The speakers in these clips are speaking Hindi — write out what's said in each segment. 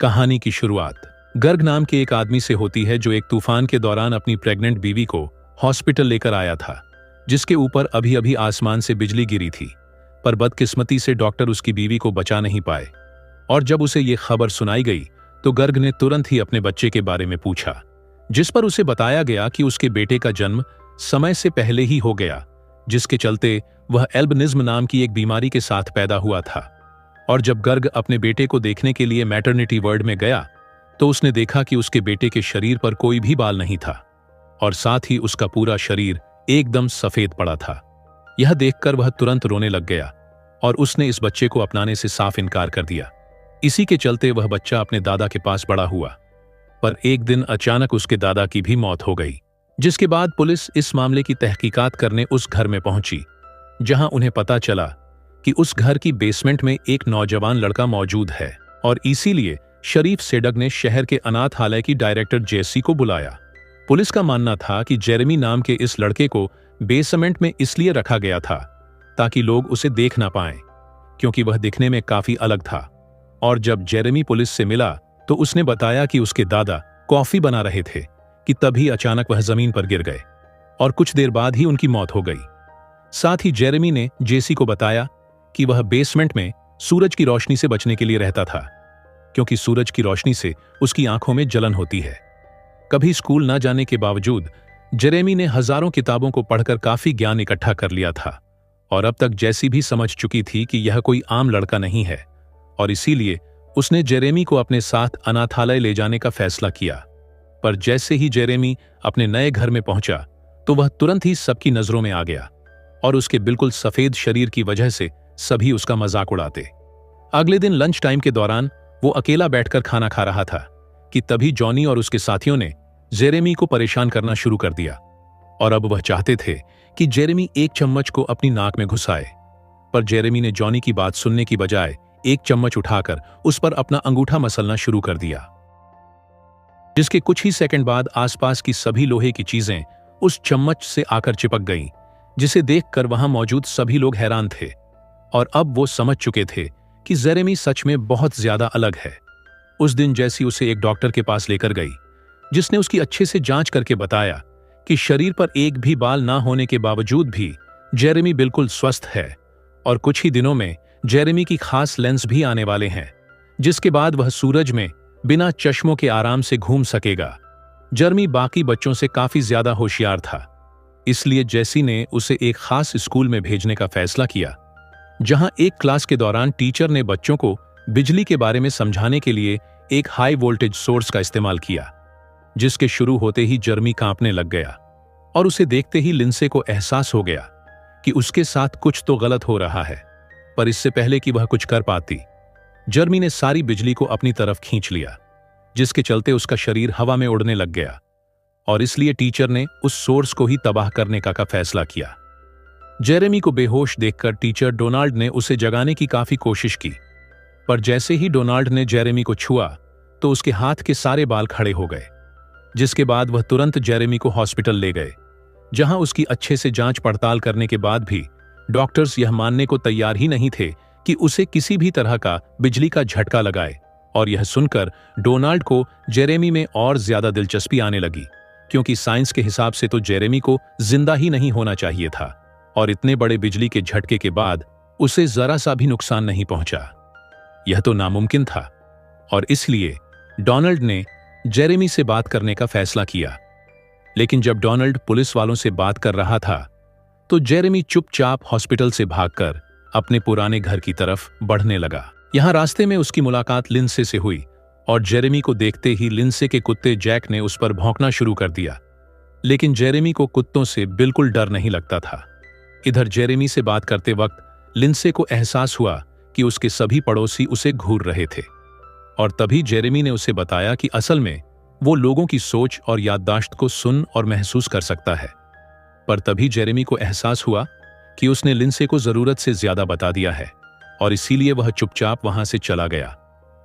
कहानी की शुरुआत गर्ग नाम के एक आदमी से होती है जो एक तूफान के दौरान अपनी प्रेग्नेंट बीवी को हॉस्पिटल लेकर आया था, जिसके ऊपर अभी अभी आसमान से बिजली गिरी थी। पर बदकिस्मती से डॉक्टर उसकी बीवी को बचा नहीं पाए और जब उसे ये खबर सुनाई गई तो गर्ग ने तुरंत ही अपने बच्चे के बारे में पूछा, जिस पर उसे बताया गया कि उसके बेटे का जन्म समय से पहले ही हो गया, जिसके चलते वह एल्बिनिज्म नाम की एक बीमारी के साथ पैदा हुआ था। और जब गर्ग अपने बेटे को देखने के लिए मैटरनिटी वार्ड में गया तो उसने देखा कि उसके बेटे के शरीर पर कोई भी बाल नहीं था और साथ ही उसका पूरा शरीर एकदम सफेद पड़ा था। यह देखकर वह तुरंत रोने लग गया और उसने इस बच्चे को अपनाने से साफ इनकार कर दिया। इसी के चलते वह बच्चा अपने दादा के पास बड़ा हुआ। पर एक दिन अचानक उसके दादा की भी मौत हो गई, जिसके बाद पुलिस इस मामले की तहकीकात करने उस घर में पहुंची, जहां उन्हें पता चला कि उस घर की बेसमेंट में एक नौजवान लड़का मौजूद है और इसीलिए शरीफ सेडग ने शहर के अनाथालय की डायरेक्टर जेसी को बुलाया। पुलिस का मानना था कि जेरेमी नाम के इस लड़के को बेसमेंट में इसलिए रखा गया था ताकि लोग उसे देख ना पाएं, क्योंकि वह दिखने में काफी अलग था। और जब जेरेमी पुलिस से मिला तो उसने बताया कि उसके दादा कॉफी बना रहे थे कि तभी अचानक वह जमीन पर गिर गए और कुछ देर बाद ही उनकी मौत हो गई। साथ ही जेरेमी ने जेसी को बताया कि वह बेसमेंट में सूरज की रोशनी से बचने के लिए रहता था, क्योंकि सूरज की रोशनी से उसकी आंखों में जलन होती है। कभी स्कूल न जाने के बावजूद जेरेमी ने हजारों किताबों को पढ़कर काफी ज्ञान इकट्ठा कर लिया था और अब तक जैसी भी समझ चुकी थी कि यह कोई आम लड़का नहीं है और इसीलिए उसने जेरेमी को अपने साथ अनाथालय ले जाने का फैसला किया। पर जैसे ही जेरेमी अपने नए घर में पहुंचा तो वह तुरंत ही सबकी नजरों में आ गया और उसके बिल्कुल सफेद शरीर की वजह से सभी उसका मजाक उड़ाते। अगले दिन लंच टाइम के दौरान वो अकेला बैठकर खाना खा रहा था कि तभी जॉनी और उसके साथियों ने जेरेमी को परेशान करना शुरू कर दिया और अब वह चाहते थे कि जेरेमी एक चम्मच को अपनी नाक में घुसाए। पर जेरेमी ने जॉनी की बात सुनने की बजाय एक चम्मच उठाकर उस पर अपना अंगूठा मसलना शुरू कर दिया, जिसके कुछ ही सेकंड बाद आसपास की सभी लोहे की चीजें उस चम्मच से आकर चिपक गईं, जिसे देखकर वहां मौजूद सभी लोग हैरान थे और अब वो समझ चुके थे कि जेरेमी सच में बहुत ज्यादा अलग है। उस दिन जैसी उसे एक डॉक्टर के पास लेकर गई, जिसने उसकी अच्छे से जांच करके बताया कि शरीर पर एक भी बाल ना होने के बावजूद भी जेरेमी बिल्कुल स्वस्थ है और कुछ ही दिनों में जेरेमी की खास लेंस भी आने वाले हैं, जिसके बाद वह सूरज में बिना चश्मों के आराम से घूम सकेगा। जेरेमी बाकी बच्चों से काफी ज्यादा होशियार था, इसलिए जेसी ने उसे एक खास स्कूल में भेजने का फैसला किया, जहां एक क्लास के दौरान टीचर ने बच्चों को बिजली के बारे में समझाने के लिए एक हाई वोल्टेज सोर्स का इस्तेमाल किया, जिसके शुरू होते ही जेरेमी कांपने लग गया और उसे देखते ही लिंसे को एहसास हो गया कि उसके साथ कुछ तो गलत हो रहा है। पर इससे पहले कि वह कुछ कर पाती, जेरेमी ने सारी बिजली को अपनी तरफ खींच लिया, जिसके चलते उसका शरीर हवा में उड़ने लग गया और इसलिए टीचर ने उस सोर्स को ही तबाह करने का फैसला किया। जेरेमी को बेहोश देखकर टीचर डोनाल्ड ने उसे जगाने की काफी कोशिश की, पर जैसे ही डोनाल्ड ने जेरेमी को छुआ तो उसके हाथ के सारे बाल खड़े हो गए, जिसके बाद वह तुरंत जेरेमी को हॉस्पिटल ले गए, जहां उसकी अच्छे से जांच पड़ताल करने के बाद भी डॉक्टर्स यह मानने को तैयार ही नहीं थे कि उसे किसी भी तरह का बिजली का झटका लगाए। और यह सुनकर डोनाल्ड को जेरेमी में और ज्यादा दिलचस्पी आने लगी, क्योंकि साइंस के हिसाब से तो जेरेमी को जिंदा ही नहीं होना चाहिए था और इतने बड़े बिजली के झटके के बाद उसे जरा सा भी नुकसान नहीं पहुंचा। यह तो नामुमकिन था और इसलिए डोनाल्ड ने जेरेमी से बात करने का फैसला किया। लेकिन जब डोनाल्ड पुलिस वालों से बात कर रहा था तो जेरेमी चुपचाप हॉस्पिटल से भागकर अपने पुराने घर की तरफ बढ़ने लगा। यहां रास्ते में उसकी मुलाकात लिंसे से हुई और जेरेमी को देखते ही लिंसे के कुत्ते जैक ने उस पर भौंकना शुरू कर दिया। लेकिन जेरेमी को कुत्तों से बिल्कुल डर नहीं लगता था। इधर जेरेमी से बात करते वक्त लिंसे को एहसास हुआ कि उसके सभी पड़ोसी उसे घूर रहे थे और तभी जेरेमी ने उसे बताया कि असल में वो लोगों की सोच और याददाश्त को सुन और महसूस कर सकता है। पर तभी जेरेमी को एहसास हुआ कि उसने लिंसे को जरूरत से ज्यादा बता दिया है और इसीलिए वह चुपचाप वहां से चला गया।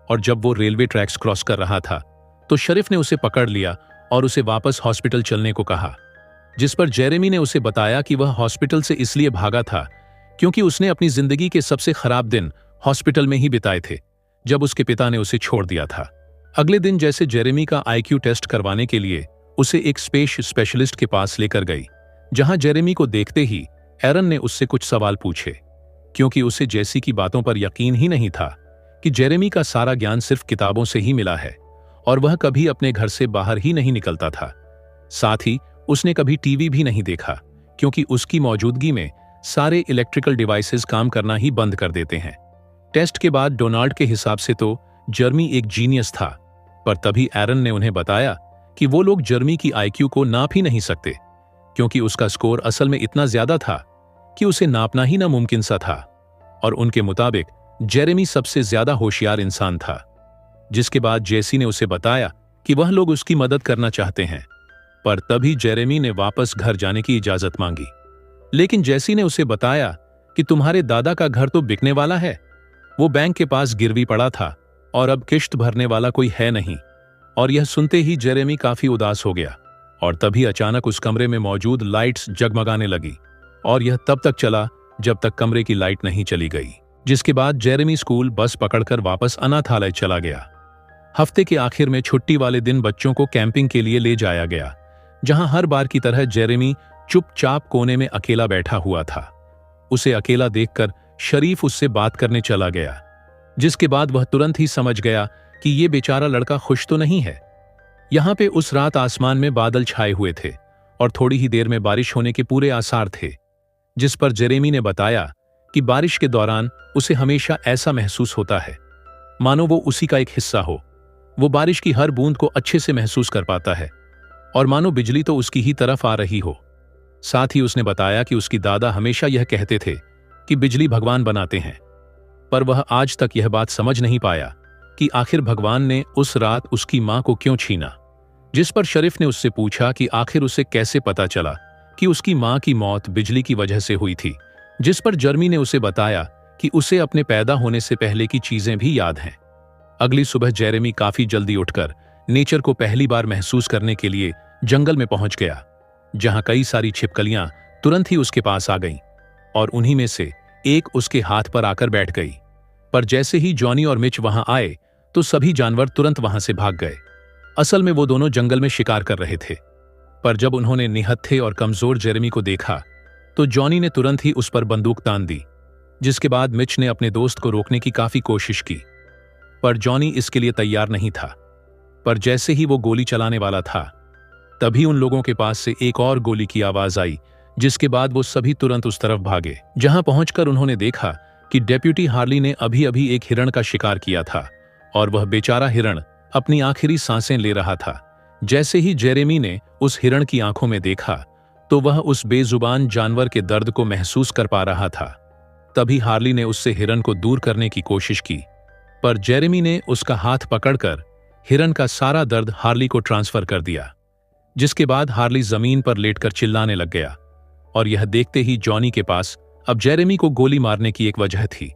और जब वो रेलवे ट्रैक्स क्रॉस कर रहा था तो शरीफ ने उसे पकड़ लिया और उसे वापस हॉस्पिटल चलने को कहा, जिस पर जेरेमी ने उसे बताया कि वह हॉस्पिटल से इसलिए भागा था क्योंकि उसने अपनी जिंदगी के सबसे खराब दिन हॉस्पिटल में ही बिताए थे, जब उसके पिता ने उसे छोड़ दिया था अगले दिन जैसे जेरेमी का आईक्यू टेस्ट करवाने के लिए उसे एक स्पेशलिस्ट के पास लेकर गई, जहां जेरेमी को देखते ही एरन ने उससे कुछ सवाल पूछे, क्योंकि उसे जेसी की बातों पर यकीन ही नहीं था कि जेरेमी का सारा ज्ञान सिर्फ किताबों से ही मिला है और वह कभी अपने घर से बाहर ही नहीं निकलता था। साथ ही उसने कभी टीवी भी नहीं देखा, क्योंकि उसकी मौजूदगी में सारे इलेक्ट्रिकल डिवाइसेस काम करना ही बंद कर देते हैं। टेस्ट के बाद डोनाल्ड के हिसाब से तो जर्मी एक जीनियस था, पर तभी एरन ने उन्हें बताया कि वो लोग जर्मी की आईक्यू को नाप ही नहीं सकते, क्योंकि उसका स्कोर असल में इतना ज्यादा था कि उसे नापना ही नामुमकिन सा था। और उनके मुताबिक जेरेमी सबसे ज्यादा होशियार इंसान था। जिसके बाद जेसी ने उसे बताया कि वह लोग उसकी मदद करना चाहते हैं, पर तभी जेरेमी ने वापस घर जाने की इजाजत मांगी। लेकिन जेसी ने उसे बताया कि तुम्हारे दादा का घर तो बिकने वाला है, वो बैंक के पास गिरवी पड़ा था और अब किश्त भरने वाला कोई है नहीं। और यह सुनते ही जेरेमी काफी उदास हो गया, और तभी अचानक उस कमरे में मौजूद लाइट्स जगमगाने लगी, और यह तब तक चला जब तक कमरे की लाइट नहीं चली गई। जिसके बाद जेरेमी स्कूल बस पकड़कर वापस अनाथालय चला गया। हफ्ते के आखिर में छुट्टी वाले दिन बच्चों को कैंपिंग के लिए ले जाया गया, जहां हर बार की तरह जेरेमी चुपचाप कोने में अकेला बैठा हुआ था। उसे अकेला देखकर शरीफ उससे बात करने चला गया, जिसके बाद वह तुरंत ही समझ गया कि ये बेचारा लड़का खुश तो नहीं है। यहां पे उस रात आसमान में बादल छाए हुए थे और थोड़ी ही देर में बारिश होने के पूरे आसार थे, जिस पर जेरेमी ने बताया कि बारिश के दौरान उसे हमेशा ऐसा महसूस होता है मानो वो उसी का एक हिस्सा हो। वो बारिश की हर बूंद को अच्छे से महसूस कर पाता है और मानो बिजली तो उसकी ही तरफ आ रही हो। साथ ही उसने बताया कि उसकी दादा हमेशा यह कहते थे कि बिजली भगवान बनाते हैं, पर वह आज तक यह बात समझ नहीं पाया कि आखिर भगवान ने उस रात उसकी मां को क्यों छीना। जिस पर शरीफ ने उससे पूछा कि आखिर उसे कैसे पता चला कि उसकी मां की मौत बिजली की वजह से हुई थी, जिस पर जर्मी ने उसे बताया कि उसे अपने पैदा होने से पहले की चीजें भी याद हैं। अगली सुबह जेरेमी काफी जल्दी उठकर नेचर को पहली बार महसूस करने के लिए जंगल में पहुंच गया, जहां कई सारी छिपकलियां तुरंत ही उसके पास आ गईं और उन्हीं में से एक उसके हाथ पर आकर बैठ गई। पर जैसे ही जॉनी और मिच वहां आए तो सभी जानवर तुरंत वहां से भाग गए। असल में वो दोनों जंगल में शिकार कर रहे थे, पर जब उन्होंने निहत्थे और कमजोर जेरेमी को देखा तो जॉनी ने तुरंत ही उस पर बंदूक तान दी। जिसके बाद मिच ने अपने दोस्त को रोकने की काफी कोशिश की, पर जॉनी इसके लिए तैयार नहीं था। पर जैसे ही वो गोली चलाने वाला था, तभी उन लोगों के पास से एक और गोली की आवाज आई, जिसके बाद वो सभी तुरंत उस तरफ भागे। जहां पहुंचकर उन्होंने देखा कि डेप्यूटी हार्ली ने अभी अभी एक हिरण का शिकार किया था और वह बेचारा हिरण अपनी आखिरी सांसें ले रहा था। जैसे ही जेरेमी ने उस हिरण की आंखों में देखा तो वह उस बेजुबान जानवर के दर्द को महसूस कर पा रहा था। तभी हार्ली ने उससे हिरण को दूर करने की कोशिश की, पर जेरेमी ने उसका हाथ पकड़कर हिरण का सारा दर्द हार्ली को ट्रांसफर कर दिया। जिसके बाद हार्ली जमीन पर लेटकर चिल्लाने लग गया, और यह देखते ही जॉनी के पास अब जेरेमी को गोली मारने की एक वजह थी,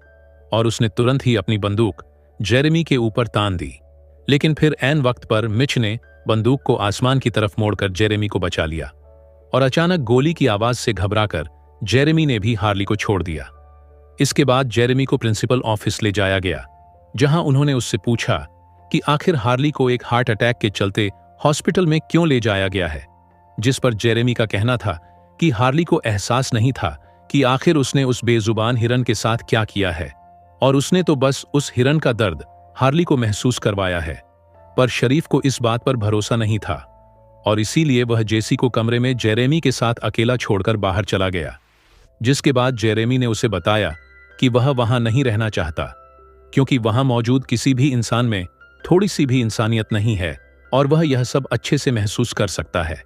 और उसने तुरंत ही अपनी बंदूक जेरेमी के ऊपर तान दी। लेकिन फिर ऐन वक्त पर मिच ने बंदूक को आसमान की तरफ मोड़कर जेरेमी को बचा लिया, और अचानक गोली की आवाज से घबराकर जेरेमी ने भी हार्ली को छोड़ दिया। इसके बाद जेरेमी को प्रिंसिपल ऑफिस ले जाया गया, जहां उन्होंने उससे पूछा कि आखिर हार्ली को एक हार्ट अटैक के चलते हॉस्पिटल में क्यों ले जाया गया है। जिस पर जेरेमी का कहना था कि हार्ली को एहसास नहीं था कि आखिर उसने उस बेजुबान हिरन के साथ क्या किया है, और उसने तो बस उस हिरन का दर्द हार्ली को महसूस करवाया है। पर शरीफ को इस बात पर भरोसा नहीं था, और इसीलिए वह जेसी को कमरे में जेरेमी के साथ अकेला छोड़कर बाहर चला गया। जिसके बाद जेरेमी ने उसे बताया कि वह वहां नहीं रहना चाहता, क्योंकि वहां मौजूद किसी भी इंसान में थोड़ी सी भी इंसानियत नहीं है, और वह यह सब अच्छे से महसूस कर सकता है।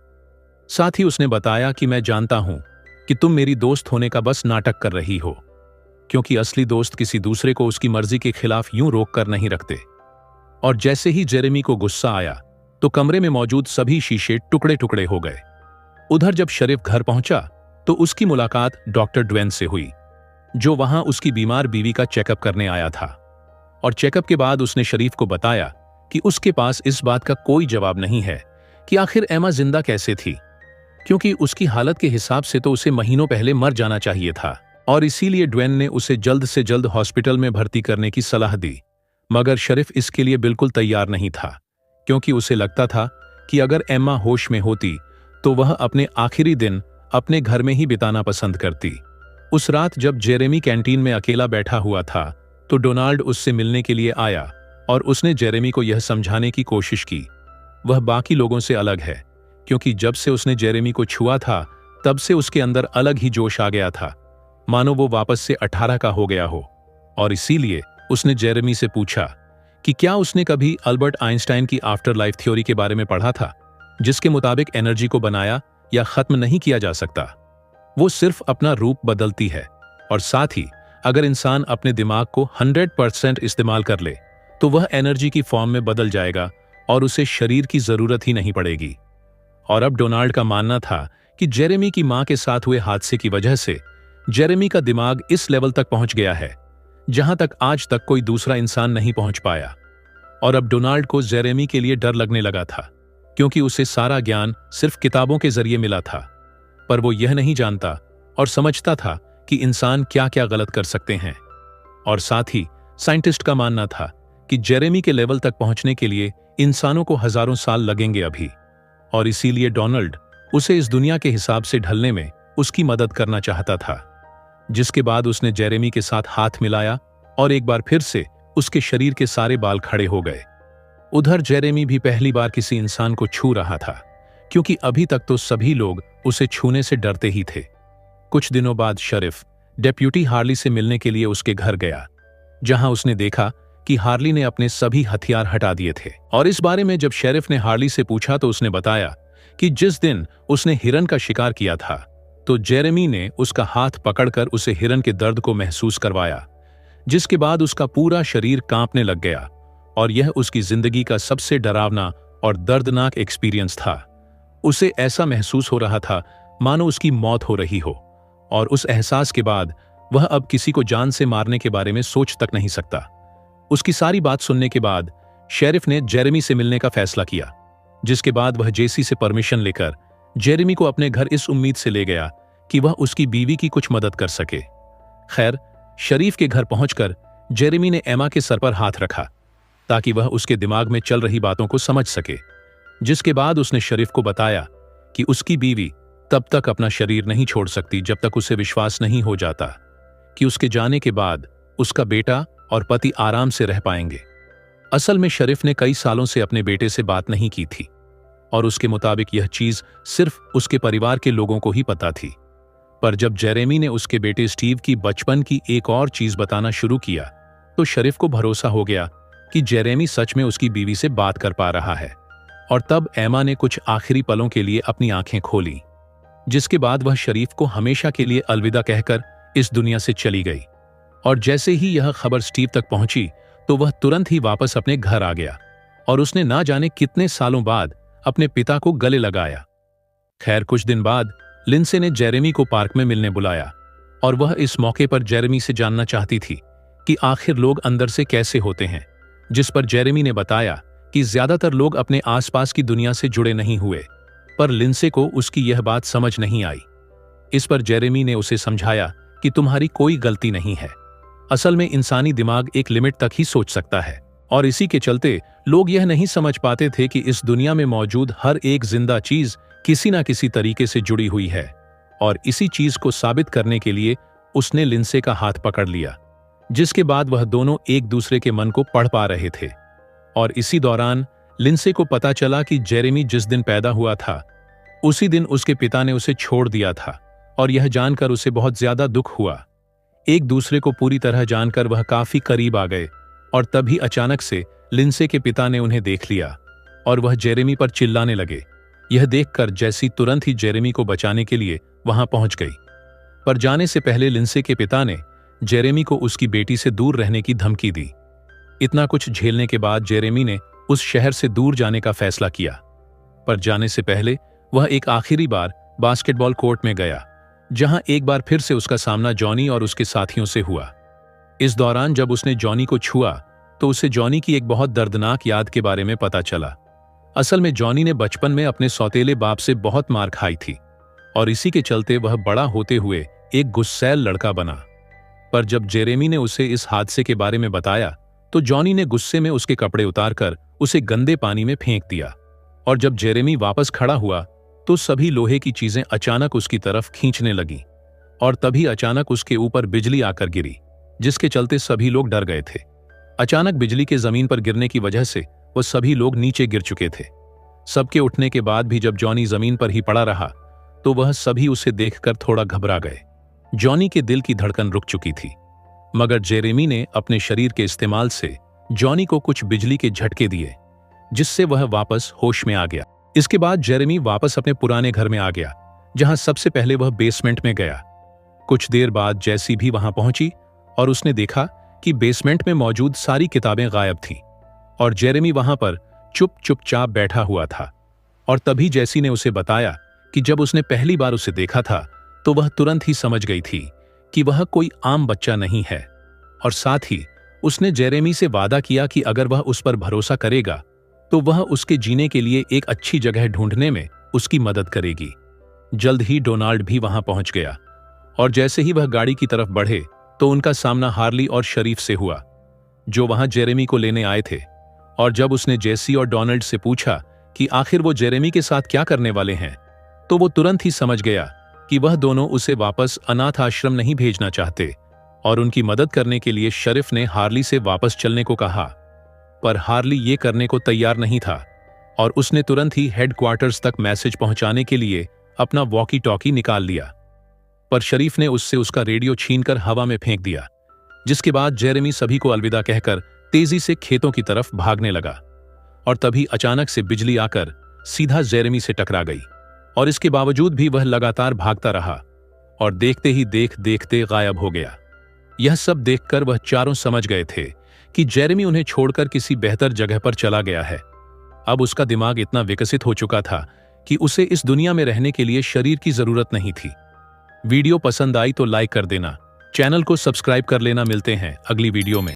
साथ ही उसने बताया कि मैं जानता हूं कि तुम मेरी दोस्त होने का बस नाटक कर रही हो, क्योंकि असली दोस्त किसी दूसरे को उसकी मर्जी के खिलाफ यूं रोक कर नहीं रखते। और जैसे ही जेरेमी को गुस्सा आया तो कमरे में मौजूद सभी शीशे टुकड़े टुकड़े हो गए। उधर जब शरीफ घर पहुंचा तो उसकी मुलाकात डॉक्टर ड्वेन से हुई, जो वहां उसकी बीमार बीवी का चेकअप करने आया था। और चेकअप के बाद उसने शरीफ को बताया कि उसके पास इस बात का कोई जवाब नहीं है कि आखिर एमा जिंदा कैसे थी, क्योंकि उसकी हालत के हिसाब से तो उसे महीनों पहले मर जाना चाहिए था, और इसीलिए ड्वेन ने उसे जल्द से जल्द हॉस्पिटल में भर्ती करने की सलाह दी। मगर शरीफ इसके लिए बिल्कुल तैयार नहीं था, क्योंकि उसे लगता था कि अगर एम्मा होश में होती तो वह अपने आखिरी दिन अपने घर में ही बिताना पसंद करती। उस रात जब जेरेमी कैंटीन में अकेला बैठा हुआ था तो डोनाल्ड उससे मिलने के लिए आया और उसने जेरेमी को यह समझाने की कोशिश की वह बाकी लोगों से अलग है, क्योंकि जब से उसने जेरेमी को छुआ था तब से उसके अंदर अलग ही जोश आ गया था, मानो वो वापस से 18 का हो गया हो। और इसीलिए उसने जेरेमी से पूछा कि क्या उसने कभी अल्बर्ट आइंस्टाइन की आफ्टर लाइफ थ्योरी के बारे में पढ़ा था, जिसके मुताबिक एनर्जी को बनाया या खत्म नहीं किया जा सकता, वो सिर्फ अपना रूप बदलती है। और साथ ही अगर इंसान अपने दिमाग को 100% इस्तेमाल कर ले तो वह एनर्जी की फॉर्म में बदल जाएगा और उसे शरीर की जरूरत ही नहीं पड़ेगी। और अब डोनाल्ड का मानना था कि जेरेमी की मां के साथ हुए हादसे की वजह से जेरेमी का दिमाग इस लेवल तक पहुंच गया है जहां तक आज तक कोई दूसरा इंसान नहीं पहुंच पाया। और अब डोनाल्ड को जेरेमी के लिए डर लगने लगा था, क्योंकि उसे सारा ज्ञान सिर्फ किताबों के जरिए मिला था, पर वो यह नहीं जानता और समझता था कि इंसान क्या क्या गलत कर सकते हैं। और साथ ही साइंटिस्ट का मानना था कि जेरेमी के लेवल तक पहुंचने के लिए इंसानों को हजारों साल लगेंगे अभी। और इसीलिए डोनाल्ड उसे इस दुनिया के हिसाब से ढलने में उसकी मदद करना चाहता था। जिसके बाद उसने जेरेमी के साथ हाथ मिलाया और एक बार फिर से उसके शरीर के सारे बाल खड़े हो गए। उधर जेरेमी भी पहली बार किसी इंसान को छू रहा था, क्योंकि अभी तक तो सभी लोग उसे छूने से डरते ही थे। कुछ दिनों बाद शरीफ डेप्यूटी हार्ली से मिलने के लिए उसके घर गया, जहां उसने देखा कि हार्ली ने अपने सभी हथियार हटा दिए थे। और इस बारे में जब शेरिफ ने हार्ली से पूछा तो उसने बताया कि जिस दिन उसने हिरन का शिकार किया था तो जेरेमी ने उसका हाथ पकड़कर उसे हिरन के दर्द को महसूस करवाया, जिसके बाद उसका पूरा शरीर कांपने लग गया और यह उसकी जिंदगी का सबसे डरावना और दर्दनाक एक्सपीरियंस था। उसे ऐसा महसूस हो रहा था मानो उसकी मौत हो रही हो, और उस एहसास के बाद वह अब किसी को जान से मारने के बारे में सोच तक नहीं सकता। उसकी सारी बात सुनने के बाद शेरिफ ने जेरेमी से मिलने का फैसला किया, जिसके बाद वह जेसी से परमिशन लेकर जेरेमी को अपने घर इस उम्मीद से ले गया कि वह उसकी बीवी की कुछ मदद कर सके। खैर, शरीफ के घर पहुंचकर जेरेमी ने एमा के सर पर हाथ रखा ताकि वह उसके दिमाग में चल रही बातों को समझ सके, जिसके बाद उसने शरीफ को बताया कि उसकी बीवी तब तक अपना शरीर नहीं छोड़ सकती जब तक उसे विश्वास नहीं हो जाता कि उसके जाने के बाद उसका बेटा और पति आराम से रह पाएंगे। असल में शरीफ ने कई सालों से अपने बेटे से बात नहीं की थी और उसके मुताबिक यह चीज सिर्फ उसके परिवार के लोगों को ही पता थी। पर जब जेरेमी ने उसके बेटे स्टीव की बचपन की एक और चीज बताना शुरू किया तो शरीफ को भरोसा हो गया कि जेरेमी सच में उसकी बीवी से बात कर पा रहा है। और तब एमा ने कुछ आखिरी पलों के लिए अपनी आंखें खोली, जिसके बाद वह शरीफ को हमेशा के लिए अलविदा कहकर इस दुनिया से चली गई। और जैसे ही यह खबर स्टीव तक पहुंची तो वह तुरंत ही वापस अपने घर आ गया और उसने ना जाने कितने सालों बाद अपने पिता को गले लगाया। खैर, कुछ दिन बाद लिंसे ने जेरेमी को पार्क में मिलने बुलाया और वह इस मौके पर जेरेमी से जानना चाहती थी कि आखिर लोग अंदर से कैसे होते हैं, जिस पर जेरेमी ने बताया कि ज्यादातर लोग अपने आसपास की दुनिया से जुड़े नहीं हुए। पर लिंसे को उसकी यह बात समझ नहीं आई। इस पर जेरेमी ने उसे समझाया कि तुम्हारी कोई गलती नहीं है, असल में इंसानी दिमाग एक लिमिट तक ही सोच सकता है, और इसी के चलते लोग यह नहीं समझ पाते थे कि इस दुनिया में मौजूद हर एक जिंदा चीज किसी न किसी तरीके से जुड़ी हुई है। और इसी चीज को साबित करने के लिए उसने लिंसे का हाथ पकड़ लिया, जिसके बाद वह दोनों एक दूसरे के मन को पढ़ पा रहे थे। और इसी दौरान लिंसे को पता चला कि जेरेमी जिस दिन पैदा हुआ था उसी दिन उसके पिता ने उसे छोड़ दिया था, और यह जानकर उसे बहुत ज्यादा दुख हुआ। एक दूसरे को पूरी तरह जानकर वह काफी करीब आ गए, और तभी अचानक से लिंसे के पिता ने उन्हें देख लिया और वह जेरेमी पर चिल्लाने लगे। यह देखकर जैसी तुरंत ही जेरेमी को बचाने के लिए वहां पहुंच गई। पर जाने से पहले लिंसे के पिता ने जेरेमी को उसकी बेटी से दूर रहने की धमकी दी। इतना कुछ झेलने के बाद जेरेमी ने उस शहर से दूर जाने का फैसला किया। पर जाने से पहले वह एक आखिरी बार बास्केटबॉल कोर्ट में गया, जहां एक बार फिर से उसका सामना जॉनी और उसके साथियों से हुआ। इस दौरान जब उसने जॉनी को छुआ तो उसे जॉनी की एक बहुत दर्दनाक याद के बारे में पता चला। असल में जॉनी ने बचपन में अपने सौतेले बाप से बहुत मार खाई थी और इसी के चलते वह बड़ा होते हुए एक गुस्सैल लड़का बना। पर जब जेरेमी ने उसे इस हादसे के बारे में बताया तो जॉनी ने गुस्से में उसके कपड़े उतारकर उसे गंदे पानी में फेंक दिया। और जब जेरेमी वापस खड़ा हुआ तो सभी लोहे की चीजें अचानक उसकी तरफ खींचने लगीं और तभी अचानक उसके ऊपर बिजली आकर गिरी, जिसके चलते सभी लोग डर गए थे। अचानक बिजली के जमीन पर गिरने की वजह से वो सभी लोग नीचे गिर चुके थे। सबके उठने के बाद भी जब जॉनी जमीन पर ही पड़ा रहा तो वह सभी उसे देखकर थोड़ा घबरा गए। जॉनी के दिल की धड़कन रुक चुकी थी, मगर जेरेमी ने अपने शरीर के इस्तेमाल से जॉनी को कुछ बिजली के झटके दिए, जिससे वह वापस होश में आ गया। इसके बाद जेरेमी वापस अपने पुराने घर में आ गया, जहां सबसे पहले वह बेसमेंट में गया। कुछ देर बाद जैसी भी वहां पहुंची और उसने देखा कि बेसमेंट में मौजूद सारी किताबें गायब थीं और जेरेमी वहां पर चुपचाप बैठा हुआ था। और तभी जैसी ने उसे बताया कि जब उसने पहली बार उसे देखा था तो वह तुरंत ही समझ गई थी कि वह कोई आम बच्चा नहीं है, और साथ ही उसने जेरेमी से वादा किया कि अगर वह उस पर भरोसा करेगा तो वह उसके जीने के लिए एक अच्छी जगह ढूंढने में उसकी मदद करेगी। जल्द ही डोनाल्ड भी वहां पहुंच गया और जैसे ही वह गाड़ी की तरफ बढ़े तो उनका सामना हार्ली और शरीफ से हुआ, जो वहां जेरेमी को लेने आए थे। और जब उसने जेसी और डोनाल्ड से पूछा कि आखिर वो जेरेमी के साथ क्या करने वाले हैं, तो वो तुरंत ही समझ गया कि वह दोनों उसे वापस अनाथ आश्रम नहीं भेजना चाहते और उनकी मदद करने के लिए शरीफ ने हार्ली से वापस चलने को कहा। पर हार्ली ये करने को तैयार नहीं था और उसने तुरंत ही हेडक्वार्टर्स तक मैसेज पहुंचाने के लिए अपना वॉकी टॉकी निकाल लिया। पर शरीफ ने उससे उसका रेडियो छीनकर हवा में फेंक दिया, जिसके बाद जेरेमी सभी को अलविदा कहकर तेजी से खेतों की तरफ भागने लगा। और तभी अचानक से बिजली आकर सीधा जेरेमी से टकरा गई और इसके बावजूद भी वह लगातार भागता रहा और देखते ही देखते गायब हो गया। यह सब देखकर वह चारों समझ गए थे कि जेरेमी उन्हें छोड़कर किसी बेहतर जगह पर चला गया है। अब उसका दिमाग इतना विकसित हो चुका था कि उसे इस दुनिया में रहने के लिए शरीर की जरूरत नहीं थी। वीडियो पसंद आई तो लाइक कर देना, चैनल को सब्सक्राइब कर लेना। मिलते हैं अगली वीडियो में।